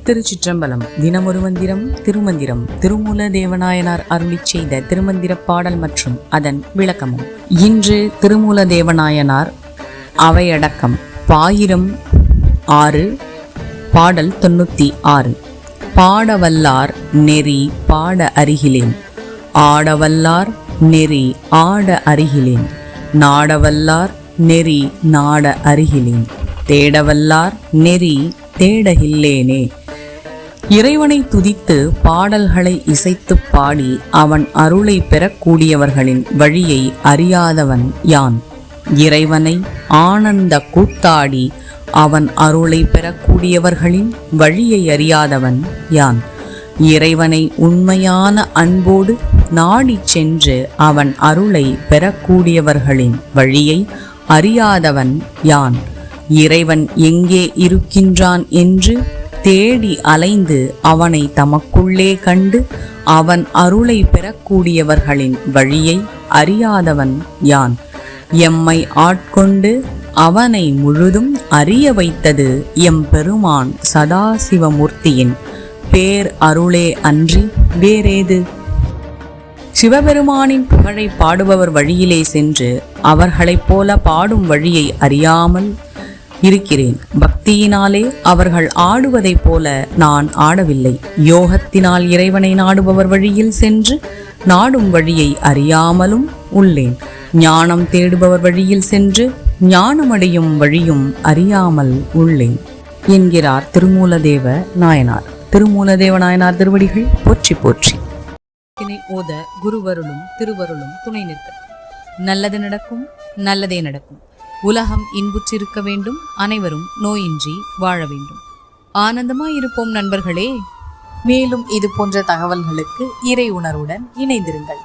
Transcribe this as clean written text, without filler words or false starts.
திருச்சிற்றம்பலம். தினமொரு மந்திரம் திருமந்திரம். திருமூல தேவநாயனார் அருளிச் செய்த திருமந்திர பாடல் மற்றும் அதன் விளக்கமும். இன்று திருமூல தேவநாயனார் அவையடக்கம் பாயிரம் 6 பாடல் 96. பாடவல்லார் நெறி பாட அருகிலேன், ஆடவல்லார் நெறி ஆட அருகிலேன், நாடவல்லார் நெறி நாட அருகிலேன், தேடவல்லார் நெறி தேடகில்லேனே. இறைவனை துதித்து பாடல்களை இசைத்து பாடி அவன் அருளை பெறக்கூடியவர்களின் வழியை அறியாதவன் யான். இறைவனை ஆனந்த கூத்தாடி அவன் அருளை பெறக்கூடியவர்களின் வழியை அறியாதவன் யான். இறைவனை உண்மையான அன்போடு நாடி சென்று அவன் அருளை பெறக்கூடியவர்களின் வழியை அறியாதவன் யான். இறைவன் எங்கே இருக்கின்றான் என்று தேடி அலைந்து அவனை தமக்குள்ளே கண்டு அவன் அருளை பெறக்கூடியவர்களின் வழியை அறியாதவன் யான். எம்மை ஆட்கொண்டு அவனை முழுதும் அறிய வைத்தது எம் பெருமான் சதாசிவமூர்த்தியின் பேர் அருளே அன்றி வேறேது? சிவபெருமானின் புகழை பாடுபவர் வழியிலே சென்று அவர்களைப் போல பாடும் வழியை அறியாமல் இருக்கிறேன். பக்தியினாலே அவர்கள் ஆடுவதைப் போல நான் ஆடவில்லை. யோகத்தினால் இறைவனை நாடுபவர் வழியில் சென்று நாடும் வழியை அறியாமலும் உள்ளேன். ஞானம் தேடுபவர் வழியில் சென்று ஞானமடையும் வழியும் அறியாமல் உள்ளேன் என்கிறார் திருமூலதேவ நாயனார். திருமூலதேவ நாயனார் திருவடிகள் போற்றி போற்றி. ஓத குருவருளும் திருவருளும் துணை நிற்க. நல்லது நடக்கும், நல்லதே நடக்கும். உலகம் இன்புற்றிருக்க வேண்டும், அனைவரும் நோயின்றி வாழ வேண்டும். ஆனந்தமாயிருப்போம் நண்பர்களே. மேலும் இது போன்ற தகவல்களுக்கு இறை உணர்வுடன் இணைந்திருங்கள்.